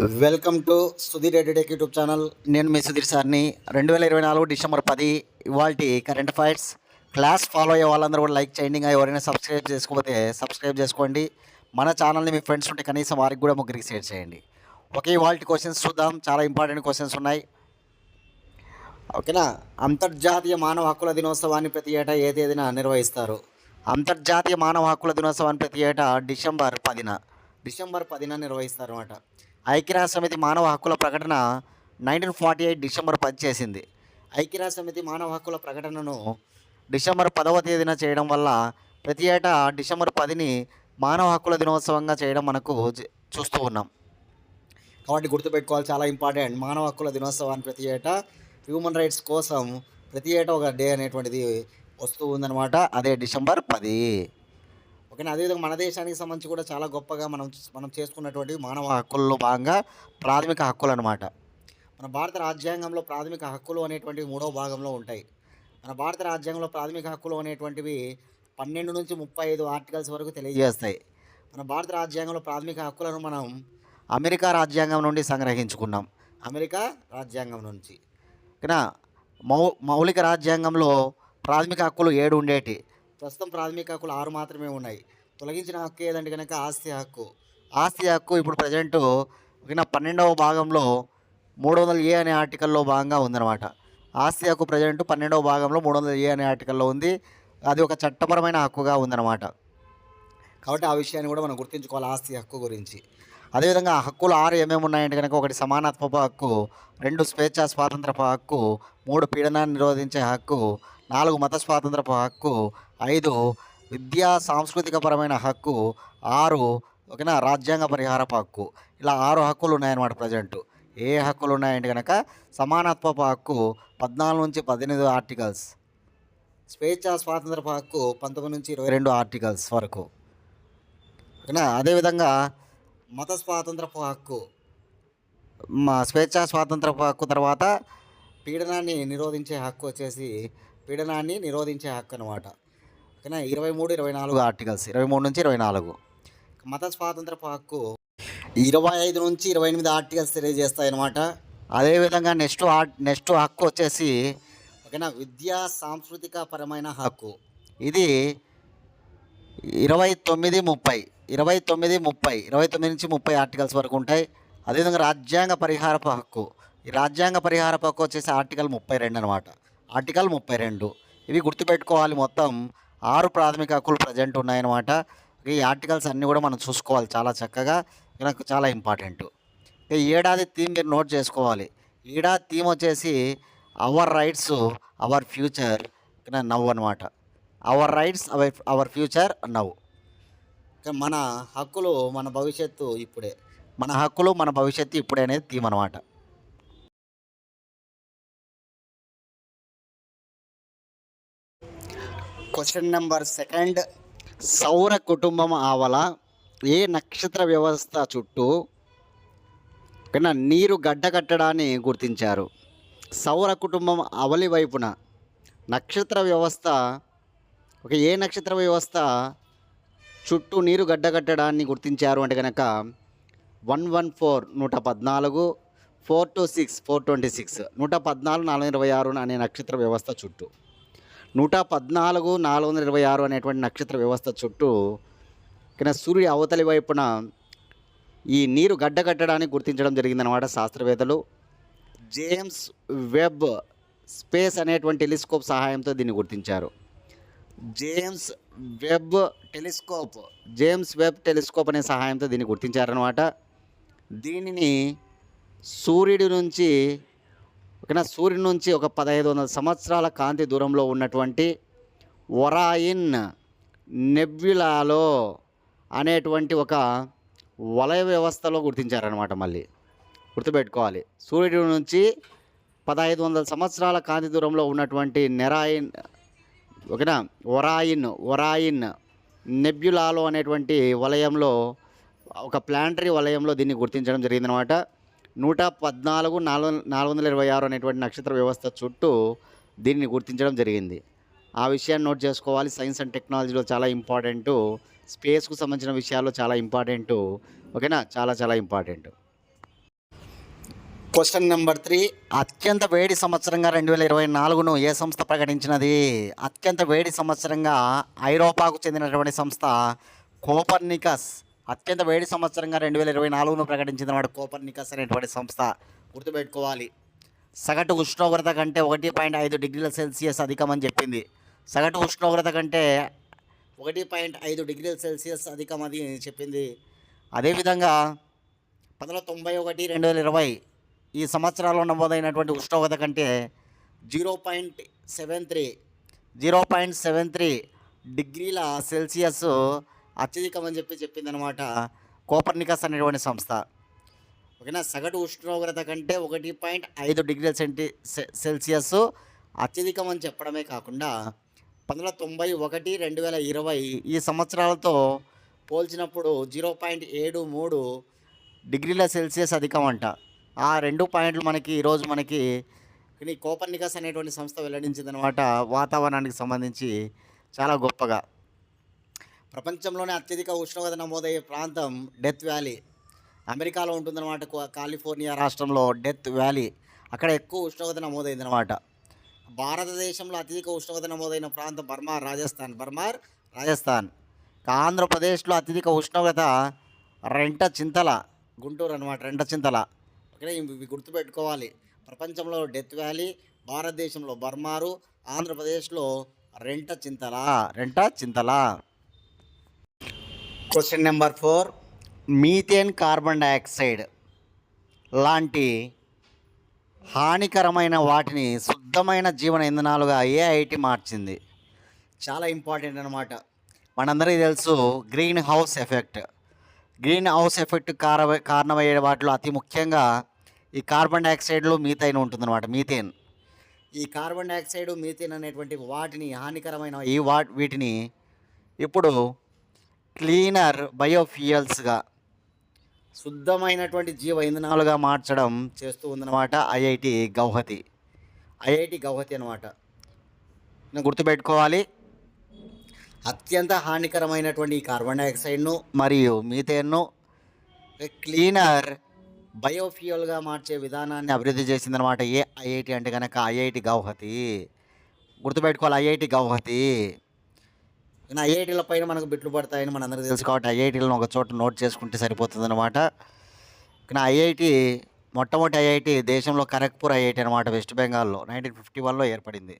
Welcome to Sudheer edutech YouTube channel. నేను మీ సుధీర్ సార్ని. 2024 December 10 ఇవాల్టి కరెంట్ అఫైర్స్ క్లాస్ ఫాలో అయ్యే వాళ్ళందరూ కూడా లైక్ చేయండి. ఇంకా ఎవరైనా సబ్స్క్రైబ్ చేసుకోకపోతే సబ్స్క్రైబ్ చేసుకోండి. మన ఛానల్ని మీ ఫ్రెండ్స్ ఉంటే కనీసం వారికి కూడా ముగ్గురికి షేర్ చేయండి. ఓకే, ఇవాల్టి క్వశ్చన్స్ చూద్దాం. చాలా ఇంపార్టెంట్ క్వశ్చన్స్ ఉన్నాయి. ఓకేనా. అంతర్జాతీయ మానవ హక్కుల దినోత్సవాన్ని ప్రతి ఏటా ఏ తేదీన నిర్వహిస్తారు? అంతర్జాతీయ మానవ హక్కుల దినోత్సవాన్ని ప్రతి ఏటా డిసెంబర్ 10న నిర్వహిస్తారు అన్నమాట. ఐక్యరాజ్య సమితి మానవ హక్కుల ప్రకటన 1948 డిసెంబర్ 10 చేసింది. ఐక్యరాజ్య సమితి మానవ హక్కుల ప్రకటనను డిసెంబర్ 10వ తేదీన చేయడం వల్ల ప్రతి ఏటా డిసెంబర్ 10ని మానవ హక్కుల దినోత్సవంగా చేయడం మనకు చూస్తూ ఉన్నాం. కాబట్టి గుర్తుపెట్టుకోవాలి, చాలా ఇంపార్టెంట్. మానవ హక్కుల దినోత్సవాన్ని ప్రతి ఏటా హ్యూమన్ రైట్స్ కోసం ప్రతి ఏటా ఒక డే అనేటువంటిది వస్తూ ఉందన్నమాట. అదే డిసెంబర్ 10. ఓకేనా. అదేవిధంగా మన దేశానికి సంబంధించి కూడా చాలా గొప్పగా మనం చేసుకున్నటువంటి మానవ హక్కుల్లో భాగంగా ప్రాథమిక హక్కులు అనమాట. మన భారత రాజ్యాంగంలో ప్రాథమిక హక్కులు అనేటువంటివి 3వ భాగంలో ఉంటాయి. మన భారత రాజ్యాంగంలో ప్రాథమిక హక్కులు అనేటువంటివి 12 నుంచి 35 ఆర్టికల్స్ వరకు తెలియజేస్తాయి. మన భారత రాజ్యాంగంలో ప్రాథమిక హక్కులను మనం అమెరికా రాజ్యాంగం నుండి సంగ్రహించుకున్నాం. అమెరికా రాజ్యాంగం నుంచి. ఓకేనా. మౌలిక రాజ్యాంగంలో ప్రాథమిక హక్కులు 7 ఉండేటి. ప్రస్తుతం ప్రాథమిక హక్కులు 6 మాత్రమే ఉన్నాయి. తొలగించిన హక్కు ఏదంటే కనుక ఆస్తి హక్కు. ఆస్తి హక్కు ఇప్పుడు ప్రజెంటు 12వ భాగంలో 300A అనే ఆర్టికల్లో భాగంగా ఉందన్నమాట. ఆస్తి హక్కు ప్రజెంటు 12వ భాగంలో 300A అనే ఆర్టికల్లో ఉంది. అది ఒక చట్టపరమైన హక్కుగా ఉందన్నమాట. కాబట్టి ఆ విషయాన్ని కూడా మనం గుర్తుంచుకోవాలి ఆస్తి హక్కు గురించి. అదేవిధంగా హక్కులు 6 ఏమేమి ఉన్నాయంటే కనుక 1 సమానత్వపు హక్కు, 2 స్వేచ్ఛా స్వాతంత్రపు హక్కు, 3 పీడనాన్ని నిరోధించే హక్కు, 4 మత స్వాతంత్రపు హక్కు, 5 విద్యా సాంస్కృతిక పరమైన హక్కు, 6 ఓకేనా రాజ్యాంగ పరిహారపు హక్కు. ఇలా 6 హక్కులు ఉన్నాయన్నమాట ప్రజెంటు. ఏ హక్కులు ఉన్నాయంటే కనుక సమానత్వపు హక్కు 14 నుంచి 18 ఆర్టికల్స్, స్వేచ్ఛా స్వాతంత్రపు హక్కు 19 నుంచి 22 ఆర్టికల్స్ వరకు. ఓకేనా. అదేవిధంగా మత స్వాతంత్రపు హక్కు, స్వేచ్ఛా స్వాతంత్రపు హక్కు తర్వాత పీడనాన్ని నిరోధించే హక్కు వచ్చేసి పీడనాన్ని నిరోధించే హక్కు అనమాట. ఓకేనా. 23, 24 ఆర్టికల్స్, 23 నుంచి 24. మత స్వాతంత్రపు హక్కు 25 నుంచి 28 ఆర్టికల్స్ తెలియజేస్తాయన్నమాట. అదేవిధంగా నెక్స్ట్ హక్కు వచ్చేసి ఓకేనా విద్యా సాంస్కృతిక పరమైన హక్కు. ఇది 29, 29 నుంచి 30 ఆర్టికల్స్ వరకు ఉంటాయి. అదేవిధంగా రాజ్యాంగ పరిహారపు హక్కు. ఈ రాజ్యాంగ పరిహారపు హక్కు వచ్చేసి ఆర్టికల్ 32 అనమాట. ఆర్టికల్ 32. ఇవి గుర్తుపెట్టుకోవాలి. మొత్తం 6 ప్రాథమిక హక్కులు ప్రజెంట్ ఉన్నాయన్నమాట. ఈ ఆర్టికల్స్ అన్నీ కూడా మనం చూసుకోవాలి చాలా చక్కగా. నాకు చాలా ఇంపార్టెంట్. ఈ ఏడాది థీమ్ మీరు నోట్ చేసుకోవాలి. ఏడాది థీమ్ వచ్చేసి our rights our future now అనమాట. Our rights our future now. మన హక్కులు మన భవిష్యత్తు ఇప్పుడే. మన హక్కులు మన భవిష్యత్తు ఇప్పుడే అనేది థీమ్ అనమాట. Question number 2. సౌర కుటుంబం ఆవల ఏ నక్షత్ర వ్యవస్థ చుట్టూ నీరు గడ్డకట్టడాన్ని గుర్తించారు? సౌర కుటుంబం అవలి వైపున నక్షత్ర వ్యవస్థ ఏ నక్షత్ర వ్యవస్థ చుట్టూ నీరు గడ్డకట్టడాన్ని గుర్తించారు అంటే కనుక 114 114, 426 426, 114 426 అనే నక్షత్ర వ్యవస్థ చుట్టూ, 114 426 అనేటువంటి నక్షత్ర వ్యవస్థ చుట్టూ సూర్యుడి అవతలి వైపున ఈ నీరు గడ్డకట్టడానికి గుర్తించడం జరిగిందనమాట శాస్త్రవేత్తలు. జేమ్స్ వెబ్ స్పేస్ అనేటువంటి టెలిస్కోప్ సహాయంతో దీన్ని గుర్తించారు. జేమ్స్ వెబ్ టెలిస్కోప్ అనే సహాయంతో దీన్ని గుర్తించారనమాట. దీనిని సూర్యుడి నుంచి ఒక 1500 సంవత్సరాల కాంతి దూరంలో ఉన్నటువంటి ఒరాయిన్ నెబ్యులాలో అనేటువంటి ఒక వలయ వ్యవస్థలో గుర్తించారనమాట. మళ్ళీ గుర్తుపెట్టుకోవాలి, సూర్యుడి నుంచి 1500 సంవత్సరాల కాంతి దూరంలో ఉన్నటువంటి ఒరాయిన్ నెబ్యులాలో అనేటువంటి వలయంలో, ఒక ప్లానటరీ వలయంలో దీన్ని గుర్తించడం జరిగిందనమాట. 114 426 అనేటువంటి నక్షత్ర వ్యవస్థ చుట్టూ దీన్ని గుర్తించడం జరిగింది. ఆ విషయాన్ని నోట్ చేసుకోవాలి. సైన్స్ అండ్ టెక్నాలజీలో చాలా ఇంపార్టెంటు, స్పేస్కు సంబంధించిన విషయాల్లో చాలా ఇంపార్టెంటు. ఓకేనా, చాలా చాలా ఇంపార్టెంట్. క్వశ్చన్ నెంబర్ 3, అత్యంత వేడి సంవత్సరంగా 2024ను ఏ సంస్థ ప్రకటించినది? అత్యంత వేడి సంవత్సరంగా ఐరోపాకు చెందినటువంటి సంస్థ కోపర్నికస్. అత్యంత వేడి సంవత్సరంగా 2024ను ప్రకటించినటువంటి కోపర్నికస్ అనేటువంటి సంస్థ. గుర్తుపెట్టుకోవాలి. సగటు ఉష్ణోగ్రత కంటే 1.5 డిగ్రీల సెల్సియస్ అధికమని చెప్పింది. సగటు ఉష్ణోగ్రత కంటే 1.5 డిగ్రీల సెల్సియస్ అధికమని చెప్పింది. అదేవిధంగా 1991-2020 ఈ సంవత్సరాల్లో నమోదైనటువంటి ఉష్ణోగ్రత కంటే 0.73 డిగ్రీల సెల్సియస్ అత్యధికమని చెప్పిందనమాట కోపర్నికస్ అనేటువంటి సంస్థ. ఓకేనా. సగటు ఉష్ణోగ్రత కంటే 1.5 డిగ్రీల సెల్సియస్ అత్యధికమని చెప్పడమే కాకుండా 1991-2020 ఈ సంవత్సరాలతో పోల్చినప్పుడు 0.73 డిగ్రీల సెల్సియస్ అధికం అంట. ఆ 2 పాయింట్లు ఈరోజు మనకి కోపర్నికస్ అనేటువంటి సంస్థ వెల్లడించిందనమాట. వాతావరణానికి సంబంధించి చాలా గొప్పగా. ప్రపంచంలోనే అత్యధిక ఉష్ణోగ్రత నమోదయ్యే ప్రాంతం డెత్ వ్యాలీ, అమెరికాలో ఉంటుందన్నమాట. కాలిఫోర్నియా రాష్ట్రంలో డెత్ వ్యాలీ, అక్కడ ఎక్కువ ఉష్ణోగ్రత నమోదైందనమాట. భారతదేశంలో అత్యధిక ఉష్ణోగ్రత నమోదైన ప్రాంతం బర్మార్, రాజస్థాన్. ఆంధ్రప్రదేశ్లో అత్యధిక ఉష్ణోగ్రత రెంటచింతల, గుంటూరు అనమాట. రెంటచింతల. ఓకే, ఇవి గుర్తుపెట్టుకోవాలి. ప్రపంచంలో డెత్ వ్యాలీ, భారతదేశంలో బర్మారు, ఆంధ్రప్రదేశ్లో Rentachintala. Question number 4, methane, carbon dioxide లాంటి హానికరమైన వాటిని శుద్ధమైన జీవన ఇంధనాలుగా ఐఐటి మార్చింది. చాలా ఇంపార్టెంట్ అనమాట. మనందరికీ తెలుసు గ్రీన్ హౌస్ ఎఫెక్ట్ కారణమయ్యే వాటిలో అతి ముఖ్యంగా ఈ కార్బన్ డైఆక్సైడ్లో మీథైన్ ఉంటుందన్నమాట. మీథేన్. ఈ కార్బన్ డైఆక్సైడ్, మీథేన్ అనేటువంటి వాటిని హానికరమైన వీటిని ఇప్పుడు క్లీనర్ బయోఫ్యూయల్స్గా, శుద్ధమైనటువంటి జీవ ఇంధనాలుగా మార్చడం చేస్తూ ఉందన్నమాట ఐఐటి గౌహతి అనమాట. గుర్తుపెట్టుకోవాలి. అత్యంత హానికరమైనటువంటి ఈ కార్బన్ డైఆక్సైడ్ను మరియు మీథేన్ను క్లీనర్ బయోఫ్యూయల్గా మార్చే విధానాన్ని అభివృద్ధి చేసిందనమాట. ఐఐటి అంటే కనుక ఐఐటి గౌహతి. గుర్తుపెట్టుకోవాలి, ఐఐటి గౌహతి. ఐఐటీల పైన మనకు బిట్లు పడతాయని మనందరికీ తెలుసు కాబట్టి ఐఐటీలను ఒక చోట నోట్ చేసుకుంటే సరిపోతుంది అనమాట. మొట్టమొదటి ఐఐటి దేశంలో ఖరగ్పూర్ ఐఐటి అనమాట, వెస్ట్ బెంగాల్లో 1951లో ఏర్పడింది.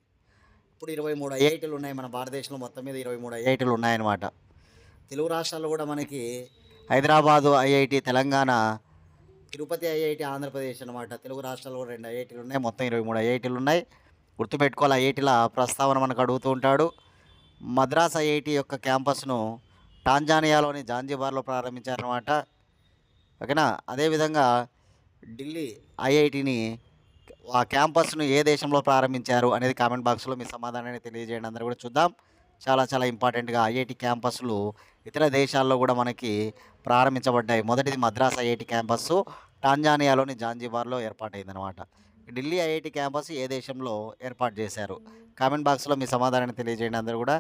ఇప్పుడు 23 ఐఐటీలు ఉన్నాయి మన భారతదేశంలో. మొత్తం మీద 23 ఐఐటీలు ఉన్నాయన్నమాట. తెలుగు రాష్ట్రాల్లో కూడా మనకి హైదరాబాదు ఐఐటి, తెలంగాణ, తిరుపతి ఐఐటి, ఆంధ్రప్రదేశ్ అనమాట. తెలుగు రాష్ట్రాల్లో కూడా 2 ఐఐటీలు ఉన్నాయి. మొత్తం 23 ఐఐటీలు ఉన్నాయి. గుర్తుపెట్టుకోవాలి. ఐఐటీల ప్రస్తావన మనకు అడుగుతూ ఉంటాడు. మద్రాస్ ఐఐటి యొక్క క్యాంపస్ను టాంజానియాలోని జాంజిబార్లో ప్రారంభించారన్నమాట. ఓకేనా. అదేవిధంగా ఢిల్లీ ఐఐటిని, ఆ క్యాంపస్ను ఏ దేశంలో ప్రారంభించారు అనేది కామెంట్ బాక్స్లో మీ సమాధానాన్ని తెలియజేయండి. అందరూ కూడా చూద్దాం. చాలా ఇంపార్టెంట్గా ఐఐటి క్యాంపస్లు ఇతర దేశాల్లో కూడా మనకి ప్రారంభించబడ్డాయి. మొదటిది మద్రాస్ ఐఐటి క్యాంపస్ టాంజానియాలోని జాంజిబార్లో ఏర్పాటైందనమాట. ఢిల్లీ ఐఐటి క్యాంపస్ ఏ దేశంలో ఏర్పాటు చేశారు? కామెంట్ బాక్స్లో మీ సమాధానాన్ని తెలియజేయండి అందరూ కూడా.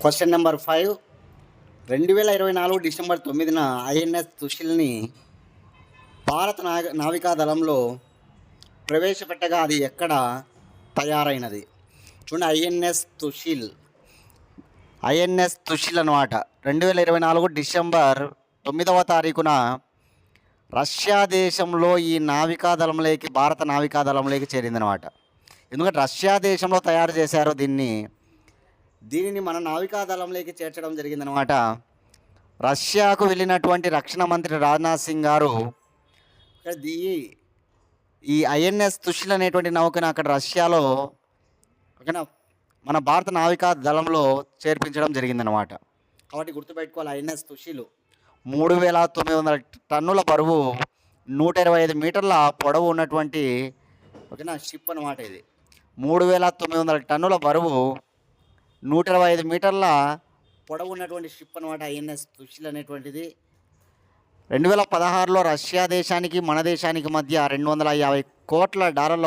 క్వశ్చన్ నెంబర్ 5, 2024 డిసెంబర్ 9న ఐఎన్ఎస్ సుశీల్ని భారత నావికాదళంలో ప్రవేశపెట్టగా అది ఎక్కడ తయారైనది? చూడండి, ఐఎన్ఎస్ సుశీల్ అనమాట 2024 డిసెంబర్ 9వ తారీఖున రష్యా దేశంలో ఈ నావికాదళంలోకి, భారత నావికాదళంలోకి చేరిందనమాట. ఎందుకంటే రష్యా దేశంలో తయారు చేశారు దీనిని మన నావికాదళంలోకి చేర్చడం జరిగిందనమాట. రష్యాకు వెళ్ళినటువంటి రక్షణ మంత్రి రాజ్నాథ్ సింగ్ గారు ఈ ఐఎన్ఎస్ సుశీల్ అనేటువంటి నౌకను అక్కడ రష్యాలో మన భారత నావికాదళంలో చేర్పించడం జరిగిందనమాట. కాబట్టి గుర్తుపెట్టుకోవాలి, ఐఎన్ఎస్ సుశీల్ 3900 టన్నుల బరువు, 125 మీటర్ల పొడవు ఉన్నటువంటి షిప్ అనమాట. ఇది 3900 టన్నుల బరువు, 125 మీటర్ల పొడవు ఉన్నటువంటి షిప్ అనమాట ఐఎన్ఎస్ సుశీల్ అనేటువంటిది. 2016లో రష్యా దేశానికి మన దేశానికి మధ్య $250 కోట్ల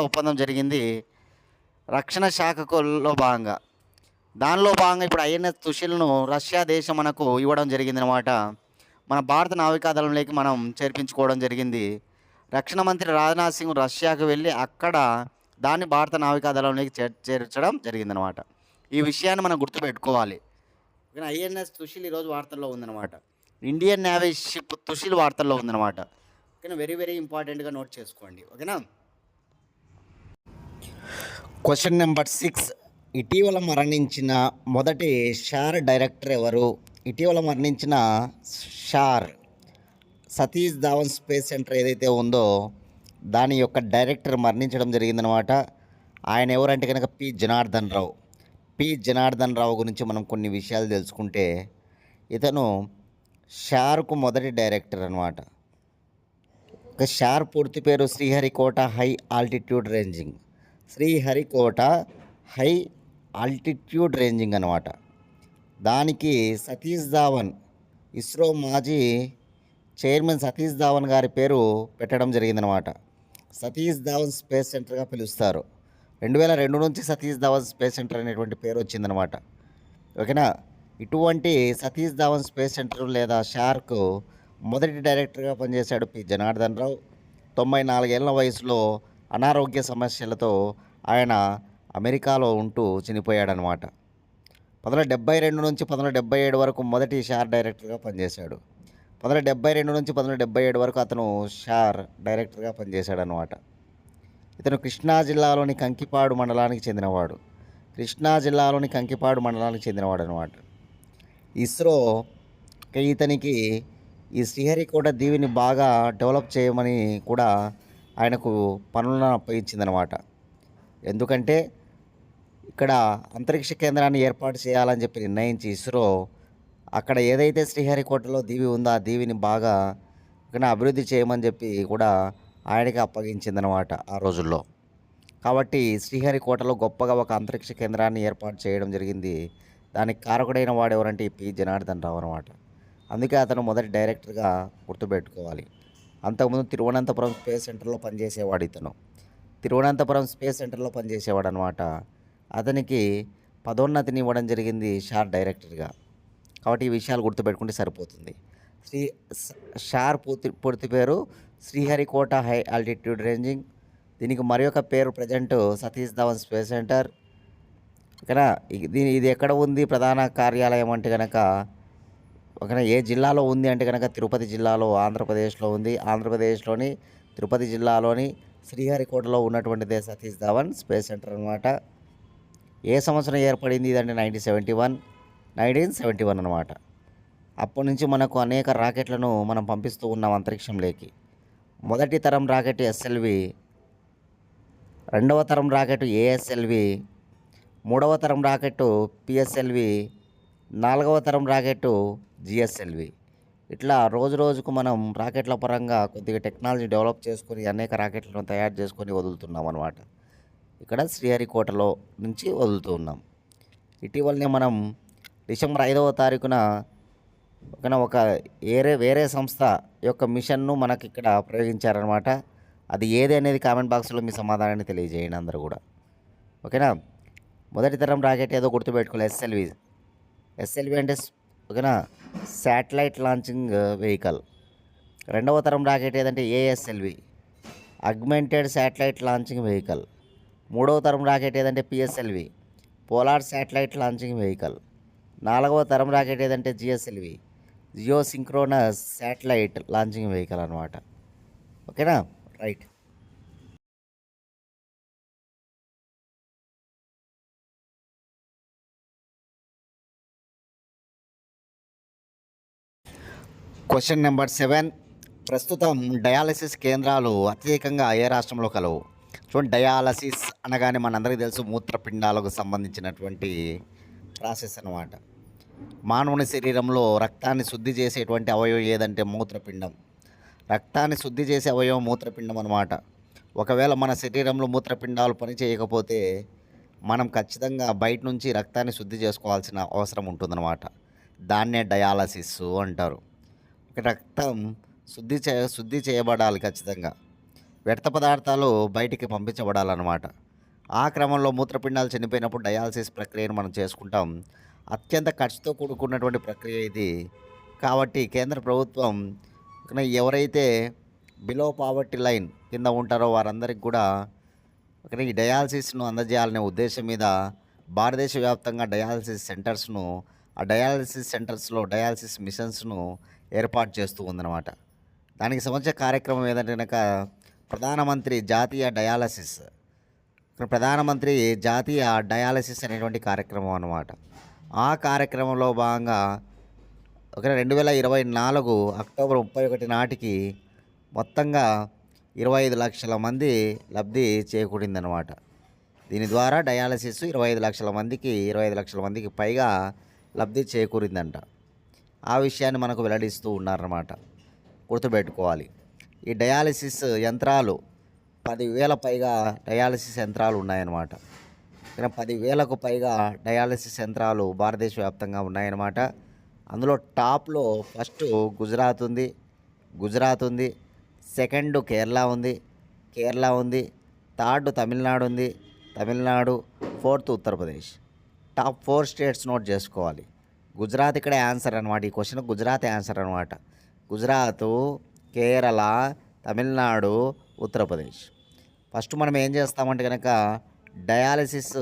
ఒప్పందం జరిగింది రక్షణ శాఖలో భాగంగా. దానిలో భాగంగా ఇప్పుడు ఐఎన్ఎస్ సుశీల్ను రష్యా దేశం మనకు ఇవ్వడం జరిగిందనమాట. మన భారత నావికాదళంలోకి మనం చేర్పించుకోవడం జరిగింది. రక్షణ మంత్రి రాజ్నాథ్ సింగ్ రష్యాకు వెళ్ళి అక్కడ దాన్ని భారత నావికాదళంలోకి చేర్చడం జరిగిందనమాట. ఈ విషయాన్ని మనం గుర్తుపెట్టుకోవాలి. ఓకేనా. ఐఎన్ఎస్ సుశీల్ ఈరోజు వార్తల్లో ఉందన్నమాట. ఇండియన్ నేవీ షిప్ సుశీల్ వార్తల్లో ఉందన్నమాట. ఓకేనా. వెరీ వెరీ ఇంపార్టెంట్గా నోట్ చేసుకోండి. ఓకేనా. Question number 6. ఇటీవల మరణించిన మొదటి షార్ డైరెక్టర్ ఎవరు? ఇటీవల మరణించిన షార్ సతీష్ ధావన్ స్పేస్ సెంటర్ ఏదైతే ఉందో దాని యొక్క డైరెక్టర్ మరణించడం జరిగిందనమాట. ఆయన ఎవరంటే కనుక పి జనార్దన్ రావు. పి జనార్దన్ రావు గురించి మనం కొన్ని విషయాలు తెలుసుకుంటే, ఇతను షార్కు మొదటి డైరెక్టర్ అనమాట. ఒక షార్ పూర్తి పేరు Sriharikota high altitude ranging. Sriharikota high altitude ranging అనమాట. దానికి సతీష్ ధావన్, ఇస్రో మాజీ చైర్మన్ సతీష్ ధావన్ గారి పేరు పెట్టడం జరిగిందనమాట. సతీష్ ధావన్ స్పేస్ సెంటర్గా పిలుస్తారు. 2002 నుంచి సతీష్ ధావన్ స్పేస్ సెంటర్ అనేటువంటి పేరు వచ్చిందనమాట. ఓకేనా. ఇటువంటి సతీష్ ధావన్ స్పేస్ సెంటర్ లేదా షార్కు మొదటి డైరెక్టర్గా పనిచేశాడు పి జనార్దన్ రావు. 94 ఏళ్ల వయసులో అనారోగ్య సమస్యలతో ఆయన అమెరికాలో ఉంటూ చనిపోయాడనమాట. 1972 నుంచి 1977 వరకు మొదటి షార్ డైరెక్టర్గా పనిచేశాడు. 1972 నుంచి 1977 వరకు అతను షార్ డైరెక్టర్గా పనిచేశాడనమాట. ఇతను కృష్ణా జిల్లాలోని కంకిపాడు మండలానికి చెందినవాడు. అనమాట. ఇస్రో ఇతనికి ఈ శ్రీహరికోట దీవిని బాగా డెవలప్ చేయమని కూడా ఆయనకు పనులను అప్పగించిందనమాట. ఎందుకంటే ఇక్కడ అంతరిక్ష కేంద్రాన్ని ఏర్పాటు చేయాలని చెప్పి నిర్ణయించి ఇస్రో అక్కడ ఏదైతే శ్రీహరికోటలో దీవి ఉందో ఆ దీవిని బాగా అభివృద్ధి చేయమని చెప్పి కూడా ఆయనకి అప్పగించిందనమాట ఆ రోజుల్లో. కాబట్టి శ్రీహరికోటలో గొప్పగా ఒక అంతరిక్ష కేంద్రాన్ని ఏర్పాటు చేయడం జరిగింది. దానికి కారకుడైన వాడు ఎవరంటే పి జనార్దన్ రావు అనమాట. అందుకే అతను మొదటి డైరెక్టర్గా గుర్తుపెట్టుకోవాలి. అంతకుముందు తిరువనంతపురం స్పేస్ సెంటర్లో పనిచేసేవాడు అనమాట. అతనికి పదోన్నతిని ఇవ్వడం జరిగింది షార్ డైరెక్టర్గా. కాబట్టి ఈ విషయాలు గుర్తుపెట్టుకుంటే సరిపోతుంది. షార్ పూర్తి పేరు శ్రీహరికోట హై ఆల్టిట్యూడ్ రేంజింగ్. దీనికి మరి ఒక పేరు present Satish Dhawan space centre. ఓకేనా. ఇది ఎక్కడ ఉంది ప్రధాన కార్యాలయం అంటే కనుక ఓకేనా ఏ జిల్లాలో ఉంది అంటే కనుక తిరుపతి జిల్లాలో ఆంధ్రప్రదేశ్లో ఉంది. ఆంధ్రప్రదేశ్లోని తిరుపతి జిల్లాలోని శ్రీహరికోటలో ఉన్నటువంటిదే సతీష్ ధావన్ స్పేస్ సెంటర్ అనమాట. ఏ సంవత్సరం ఏర్పడింది ఇదంటే 1971 అనమాట. అప్పటి నుంచి మనకు అనేక రాకెట్లను మనం పంపిస్తూ ఉన్నాం అంతరిక్షంలోకి. మొదటి తరం రాకెట్ ఎస్ఎల్వి, రెండవ తరం రాకెట్ ఏఎస్ఎల్వి, మూడవ తరం రాకెట్ పిఎస్ఎల్వి, నాలుగవ తరం రాకెట్ జిఎస్ఎల్వి. ఇట్లా రోజు రోజుకు మనం రాకెట్ల పరంగా కొద్దిగా టెక్నాలజీ డెవలప్ చేసుకొని అనేక రాకెట్లను తయారు చేసుకొని వదులుతున్నాం అనమాట. ఇక్కడ శ్రీహరికోటలో నుంచి వదులుతూ ఉన్నాం. ఇటీవలనే మనం డిసెంబర్ 5వ తారీఖున ఒక వేరే సంస్థ యొక్క మిషన్ను మనకి ఇక్కడ ప్రయోగించారనమాట. అది ఏది అనేది కామెంట్ బాక్స్లో మీ సమాధానాన్ని తెలియజేయండి అందరూ కూడా. ఓకేనా. మొదటి తరం రాకెట్ ఏదో గుర్తుపెట్టుకోవాలి, ఎస్ఎల్వి అంటే ఓకేనా శాటిలైట్ లాంచింగ్ వెహికల్. రెండవ తరం రాకెట్ ఏదంటే ASLV, augmented satellite launching vehicle. మూడవ తరం రాకెట్ ఏదంటే PSLV, polar satellite launching vehicle. నాలుగవ తరం రాకెట్ ఏదంటే GSLV, geo synchronous satellite launching vehicle అనమాట. ఓకేనా. రైట్. Question number 7. ప్రస్తుతం డయాలసిస్ కేంద్రాలు అత్యధికంగా ఏ రాష్ట్రంలో కలవు? చూడండి, డయాలసిస్ అనగానే మనందరికీ తెలుసు మూత్రపిండాలకు సంబంధించినటువంటి ప్రాసెస్ అన్నమాట. మానవుని శరీరంలో రక్తాన్ని శుద్ధి చేసేటువంటి అవయవం ఏదంటే మూత్రపిండం. రక్తాన్ని శుద్ధి చేసే అవయవం మూత్రపిండం అన్నమాట. ఒకవేళ మన శరీరంలో మూత్రపిండాలు పని చేయకపోతే మనం ఖచ్చితంగా బయట నుంచి రక్తాన్ని శుద్ధి చేసుకోవాల్సిన అవసరం ఉంటుందన్నమాట. దాన్నే డయాలసిస్ అంటారు. రక్తం శుద్ధి చేయబడాలి ఖచ్చితంగా. వ్యర్థ పదార్థాలు బయటికి పంపించబడాలన్నమాట. ఆ క్రమంలో మూత్రపిండాలు చనిపోయినప్పుడు డయాలసిస్ ప్రక్రియను మనం చేసుకుంటాం. అత్యంత ఖర్చుతో కూడుకున్నటువంటి ప్రక్రియ ఇది. కాబట్టి కేంద్ర ప్రభుత్వం ఎవరైతే బిలో పావర్టీ లైన్ కింద ఉంటారో వారందరికి కూడా ఈ డయాలసిస్ను అందజేయాలనే ఉద్దేశం మీద భారతదేశ వ్యాప్తంగా డయాలసిస్ సెంటర్స్ను, ఆ డయాలసిస్ సెంటర్స్లో డయాలసిస్ మిషన్స్ను ఏర్పాటు చేస్తూ ఉందన్నమాట. దానికి సంబంధించిన కార్యక్రమం ఏదంటే కనుక ప్రధానమంత్రి జాతీయ డయాలసిస్ ప్రధానమంత్రి జాతీయ డయాలసిస్ అనేటువంటి కార్యక్రమం అన్నమాట. ఆ కార్యక్రమంలో భాగంగా 2024 అక్టోబర్ 31 నాటికి మొత్తంగా 25 లక్షల మంది లబ్ధి చేకూరిందనమాట. దీని ద్వారా డయాలసిస్ 25 లక్షల మందికి పైగా లబ్ధి చేకూరిందంట. ఆ విషయాన్ని మనకు వెల్లడిస్తూ ఉన్నారన్నమాట. గుర్తుపెట్టుకోవాలి. ఈ డయాలసిస్ యంత్రాలు 10,000 పైగా డయాలసిస్ యంత్రాలు ఉన్నాయన్నమాట. 10,000కు పైగా డయాలసిస్ యంత్రాలు భారతదేశ వ్యాప్తంగా ఉన్నాయన్నమాట. అందులో టాప్లో ఫస్ట్ గుజరాత్ ఉంది, సెకండ్ కేరళ ఉంది, third Tamil Nadu, fourth Uttar Pradesh. Top 4 states note చేసుకోవాలి. గుజరాత్ ఇక్కడ ఆన్సర్ అనమాట. ఈ క్వశ్చన్ గుజరాత్ ఆన్సర్ అనమాట. గుజరాత్, కేరళ, తమిళనాడు, ఉత్తరప్రదేశ్. ఫస్ట్ మనం ఏం చేస్తామంటే కనుక డయాలసిస్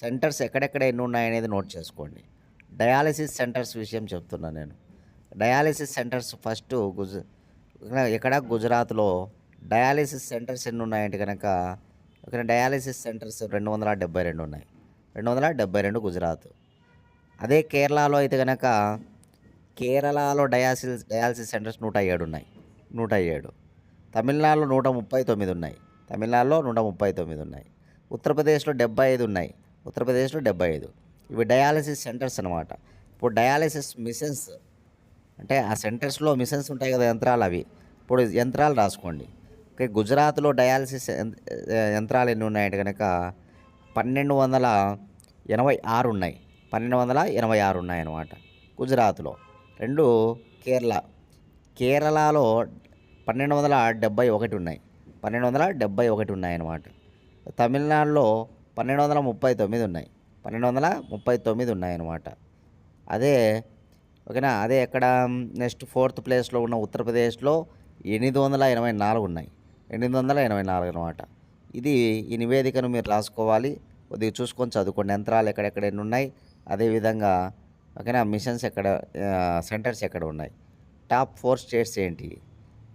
సెంటర్స్ ఎక్కడెక్కడ ఎన్ని ఉన్నాయనేది నోట్ చేసుకోండి. డయాలసిస్ సెంటర్స్ విషయం చెప్తున్నాను నేను. డయాలసిస్ సెంటర్స్ ఫస్ట్ ఇక్కడ గుజరాత్లో డయాలసిస్ సెంటర్స్ ఎన్ని ఉన్నాయంటే కనుక డయాలసిస్ సెంటర్స్ 272 ఉన్నాయి. 272 గుజరాత్. అదే కేరళలో అయితే కనుక కేరళలో డయాలసిస్ సెంటర్స్ 107 ఉన్నాయి. 107. తమిళనాడులో 139 ఉన్నాయి. 139 ఉన్నాయి. ఉత్తరప్రదేశ్లో 75 ఉన్నాయి. 75. ఇవి డయాలసిస్ సెంటర్స్ అనమాట. ఇప్పుడు డయాలసిస్ మిషన్స్ అంటే ఆ సెంటర్స్లో మిషన్స్ ఉంటాయి కదా, యంత్రాలు. అవి ఇప్పుడు యంత్రాలు రాసుకోండి. ఓకే, గుజరాత్లో డయాలసిస్ యంత్రాలు ఎన్ని ఉన్నాయంటే కనుక 1286 ఉన్నాయి. 1286 ఉన్నాయన్నమాట గుజరాత్లో. 2 కేరళలో 1271 ఉన్నాయి. 1271 ఉన్నాయన్నమాట. తమిళనాడులో 1239 ఉన్నాయి. 1239 ఉన్నాయన్నమాట. అదే ఓకేనా. అదే ఎక్కడ నెక్స్ట్ 4th ప్లేస్లో ఉన్న ఉత్తరప్రదేశ్లో 884 ఉన్నాయి. 884 అనమాట. ఈ నివేదికను మీరు రాసుకోవాలి. కొద్దిగా చూసుకొని చదువుకోండి. యంత్రాలు ఎక్కడెక్కడ ఎన్ని ఉన్నాయి, అదేవిధంగా ఓకేనా మిషన్స్ ఎక్కడ, సెంటర్స్ ఎక్కడ ఉన్నాయి, టాప్ 4 స్టేట్స్ ఏంటి,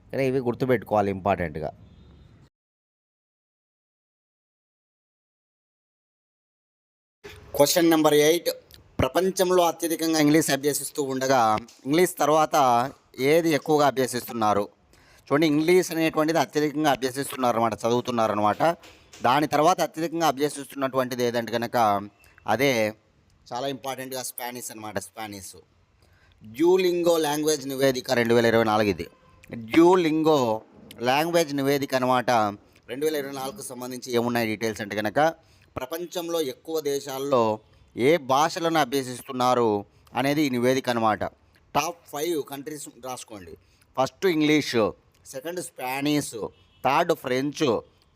కానీ ఇవి గుర్తుపెట్టుకోవాలి ఇంపార్టెంట్గా. Question number 8. ప్రపంచంలో అత్యధికంగా ఇంగ్లీష్ అభ్యసిస్తూ ఉండగా ఇంగ్లీష్ తర్వాత ఏది ఎక్కువగా అభ్యసిస్తున్నారు? చూడండి, ఇంగ్లీష్ అనేటువంటిది అత్యధికంగా అభ్యసిస్తున్నారు అనమాట, చదువుతున్నారనమాట. దాని తర్వాత అత్యధికంగా అభ్యసిస్తున్నటువంటిది ఏదంటే కనుక అదే చాలా ఇంపార్టెంట్గా స్పానిష్ అనమాట. స్పానిష్. డ్యూలింగో లాంగ్వేజ్ నివేదిక 2024 ఇది. డ్యూలింగో లాంగ్వేజ్ నివేదిక అనమాట. 2024కు సంబంధించి ఏమున్నాయి డీటెయిల్స్ అంటే కనుక ప్రపంచంలో ఎక్కువ దేశాల్లో ఏ భాషలను అభ్యసిస్తున్నారు అనేది ఈ నివేదిక అనమాట. టాప్ 5 కంట్రీస్ రాసుకోండి. First English, second Spanish, third French,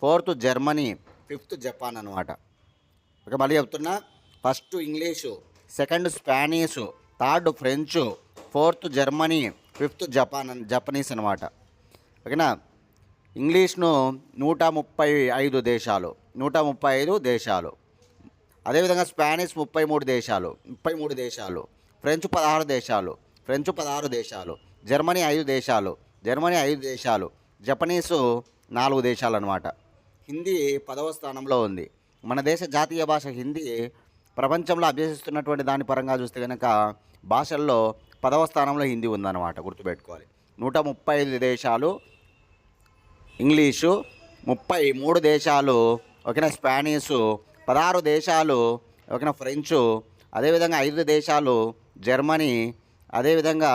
4th Germany, 5th Japan అనమాట. ఓకే, మళ్ళీ చెప్తున్నా. First English, second Spanish, third French, 4th Germany, 5th Japanese అనమాట. ఓకేనా. ఇంగ్లీష్ను 135 దేశాలు, 135 దేశాలు. అదేవిధంగా స్పానిష్ 33 దేశాలు, ఫ్రెంచ్ 16 దేశాలు, జర్మనీ 5 దేశాలు, జపనీసు 4 దేశాలు అనమాట. హిందీ 10వ స్థానంలో ఉంది. మన దేశ జాతీయ భాష హిందీ ప్రపంచంలో అభ్యసిస్తున్నటువంటి దాని పరంగా చూస్తే కనుక భాషల్లో 10వ స్థానంలో హిందీ ఉందన్నమాట. గుర్తుపెట్టుకోవాలి. 135 దేశాలు ఇంగ్లీషు, 33 దేశాలు ఓకేనా స్పానిషు, 16 దేశాలు ఓకేనా ఫ్రెంచు, అదేవిధంగా 5 దేశాలు జర్మనీ, అదేవిధంగా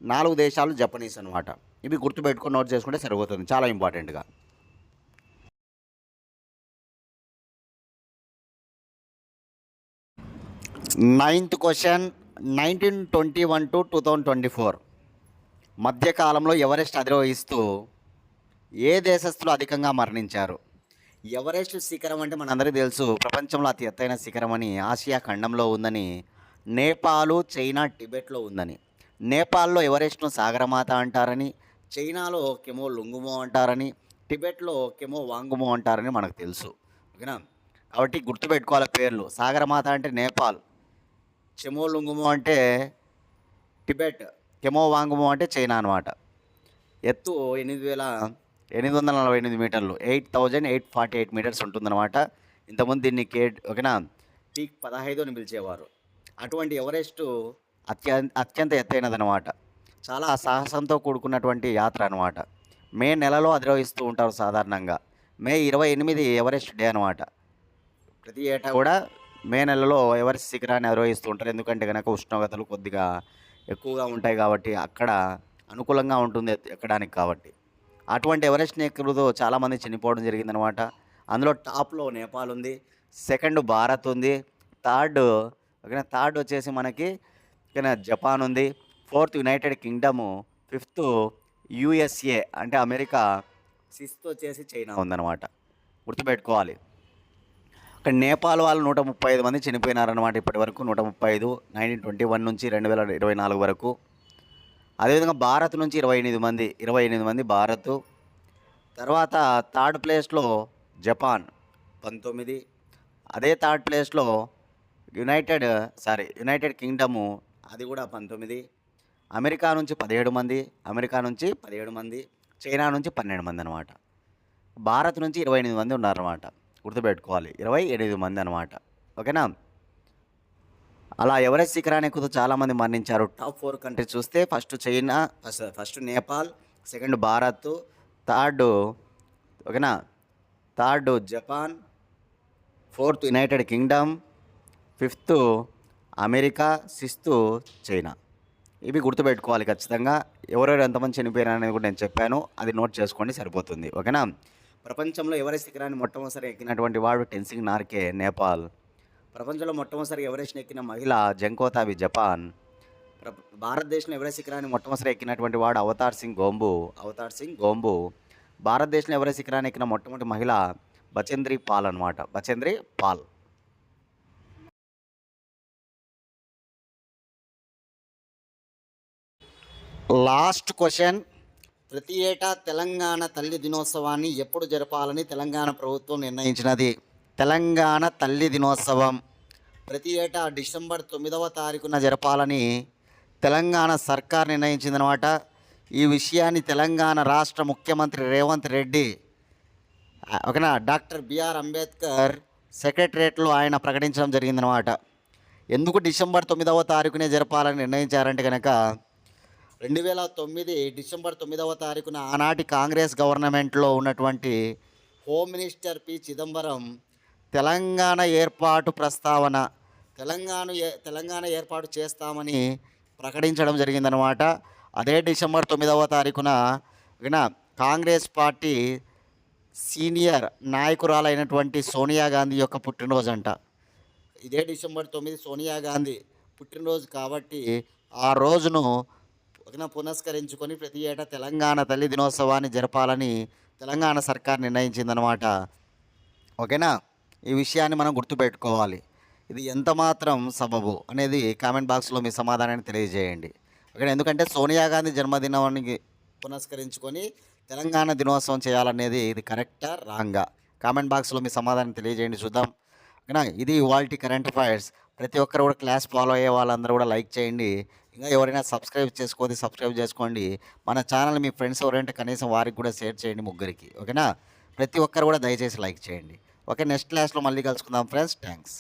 4 దేశాలు జపనీస్ అనమాట. ఇవి గుర్తుపెట్టుకొని నోట్ చేసుకుంటే సరిపోతుంది, చాలా ఇంపార్టెంట్గా. Ninth question. 1921 to 2024 మధ్యకాలంలో ఎవరెస్ట్ అధిరోహిస్తూ ఏ దేశస్థులు అధికంగా మరణించారు? ఎవరెస్ట్ శిఖరం అంటే మనందరికీ తెలుసు ప్రపంచంలో అతి ఎత్తైన శిఖరం అని, ఆసియా ఖండంలో ఉందని, నేపాలు, చైనా, టిబెట్‌లో ఉందని. నేపాల్‌లో ఎవరెస్ట్‌ను సాగరమాత అంటారని, చైనాలో కెమో లుంగుమో అంటారని, టిబెట్‌లో కెమో వాంగుమో అంటారని మనకు తెలుసు. ఓకేనా? కాబట్టి గుర్తుపెట్టుకోవాలి పేర్లు. సాగరమాత అంటే నేపాల్, చెమో లుంగుమో అంటే టిబెట్, కెమో వాంగుమో అంటే చైనా అనమాట. ఎత్తు 8,848 మీటర్లు, 8,848 మీటర్స్ ఉంటుందన్నమాట. ఇంతకుముందు దీన్ని ఓకేనా, పీక్ 15 అని పిలిచేవారు. అటువంటి ఎవరెస్టు అత్యంత ఎత్తైనదనమాట. చాలా సాహసంతో కూడుకున్నటువంటి యాత్ర అనమాట. మే నెలలో అధిరోహిస్తూ ఉంటారు సాధారణంగా. మే 28 ఎవరెస్ట్ డే అనమాట. ప్రతి ఏటా కూడా మే నెలలో ఎవరెస్ట్ శిఖరాన్ని అధిరోహిస్తూ ఉంటారు. ఎందుకంటే కనుక ఉష్ణోగ్రతలు కొద్దిగా ఎక్కువగా ఉంటాయి కాబట్టి అక్కడ అనుకూలంగా ఉంటుంది ఎక్కడానికి కాబట్టి. అటువంటి ఎవరెస్ట్‌ని ఎక్కుతూ చాలామంది చనిపోవడం జరిగిందనమాట. అందులో టాప్‌లో నేపాల్ ఉంది. సెకండ్ భారత్ ఉంది. థర్డ్ ఓకేనా, థర్డ్ వచ్చేసి మనకి ఓకేనా జపాన్ ఉంది. Fourth United kingdom. Fifth USA అంటే అమెరికా. సిక్స్త్ వచ్చేసి చైనా ఉందన్నమాట. గుర్తుపెట్టుకోవాలి. ఇక్కడ నేపాల్ వాళ్ళు 135 మంది చనిపోయినారన్నమాట ఇప్పటి వరకు. 135 1921 నుంచి 2024 వరకు. అదేవిధంగా భారత్ నుంచి 28 మంది భారత్. తర్వాత థర్డ్ ప్లేస్లో జపాన్ 19. అదే థర్డ్ ప్లేస్లో యునైటెడ్ కింగ్డము, అది కూడా 19. అమెరికా నుంచి 17 మంది, చైనా నుంచి 12 మంది అనమాట. భారత్ నుంచి 28 మంది ఉన్నారన్నమాట. గుర్తుపెట్టుకోవాలి, 28 మంది అనమాట. ఓకేనా? అలా ఎవరెస్ట్ శిఖరాన్ని ఎక్కుతూ చాలామంది మరణించారు. టాప్ 4 కంట్రీస్ చూస్తే first China, first Nepal, second Bharat, third ఓకేనా, third Japan, fourth United Kingdom, fifth America, sixth China. ఇవి గుర్తుపెట్టుకోవాలి ఖచ్చితంగా. ఎవరెవరు ఎంతమంది చనిపోయారు అనేది కూడా నేను చెప్పాను. అది నోట్ చేసుకోండి సరిపోతుంది. ఓకేనా? ప్రపంచంలో ఎవరెస్ట్ శిఖరాన్ని మొట్టమొదటిసారి ఎక్కినటువంటి వాడు టెన్సింగ్ నార్గే, నేపాల్. ప్రపంచంలో మొట్టమొదటిసారి ఎవరెస్ట్ని ఎక్కిన మహిళ జంకోతాబి, జపాన్. భారతదేశంలో ఎవరెస్ట్ శిఖరాన్ని మొట్టమొదటిసారి ఎక్కినటువంటి వాడు అవతార్ సింగ్ గోంబు. భారతదేశంలో ఎవరెస్ట్ శిఖరాన్ని ఎక్కిన మొట్టమొదటి మహిళ బచేంద్రి పాల్ అనమాట. బచేంద్రి పాల్. Last question. ప్రతి ఏటా తెలంగాణ తల్లి దినోత్సవాన్ని ఎప్పుడు జరపాలని తెలంగాణ ప్రభుత్వం నిర్ణయించినది? తెలంగాణ తల్లి దినోత్సవం ప్రతి ఏటా డిసెంబర్ 9వ తారీఖున జరపాలని తెలంగాణ సర్కార్ నిర్ణయించిందనమాట. ఈ విషయాన్ని తెలంగాణ రాష్ట్ర ముఖ్యమంత్రి రేవంత్ రెడ్డి ఓకేనా, డాక్టర్ బిఆర్ అంబేద్కర్ సెక్రటరేట్లో ఆయన ప్రకటించడం జరిగిందనమాట. ఎందుకు డిసెంబర్ 9వ తారీఖునే జరపాలని నిర్ణయించారంటే కనుక 2009 డిసెంబర్ 9వ తారీఖున ఆనాటి కాంగ్రెస్ గవర్నమెంట్లో ఉన్నటువంటి home minister P Chidambaram Telangana ఏర్పాటు ప్రస్తావన, తెలంగాణ ఏర్పాటు చేస్తామని ప్రకటించడం జరిగిందనమాట. అదే డిసెంబర్ 9వ తారీఖున కాంగ్రెస్ పార్టీ సీనియర్ నాయకురాలైనటువంటి సోనియా గాంధీ యొక్క పుట్టినరోజు అంట. ఇదే డిసెంబర్ 9 సోనియా గాంధీ పుట్టినరోజు కాబట్టి ఆ రోజును పునస్కరించుకొని ప్రతి ఏటా తెలంగాణ తల్లి దినోత్సవాన్ని జరపాలని తెలంగాణ సర్కార్ నిర్ణయించిందనమాట. ఓకేనా? ఈ విషయాన్ని మనం గుర్తుపెట్టుకోవాలి. ఇది ఎంత మాత్రం సబబు అనేది కామెంట్ బాక్స్లో మీ సమాధానాన్ని తెలియజేయండి. ఓకే, ఎందుకంటే సోనియా గాంధీ జన్మదినానికి పునస్కరించుకొని తెలంగాణ దినోత్సవం చేయాలనేది ఇది కరెక్టా రాంగా? కామెంట్ బాక్స్లో మీ సమాధానం తెలియజేయండి, చూద్దాం. ఓకేనా? ఇది ఇవాల్టి కరెంట్ అఫైర్స్. ప్రతి ఒక్కరు కూడా క్లాస్ ఫాలో అయ్యే వాళ్ళందరూ కూడా లైక్ చేయండి. ఇంకా ఎవరైనా సబ్స్క్రైబ్ చేసుకోండి. మన ఛానల్ మీ ఫ్రెండ్స్ ఎవరైనా కనీసం వారికి కూడా షేర్ చేయండి, ముగ్గురికి. ఓకేనా? ప్రతి ఒక్కరు కూడా దయచేసి లైక్ చేయండి. ఓకే, నెక్స్ట్ క్లాస్లో మళ్ళీ కలుసుకుందాం ఫ్రెండ్స్. థ్యాంక్స్.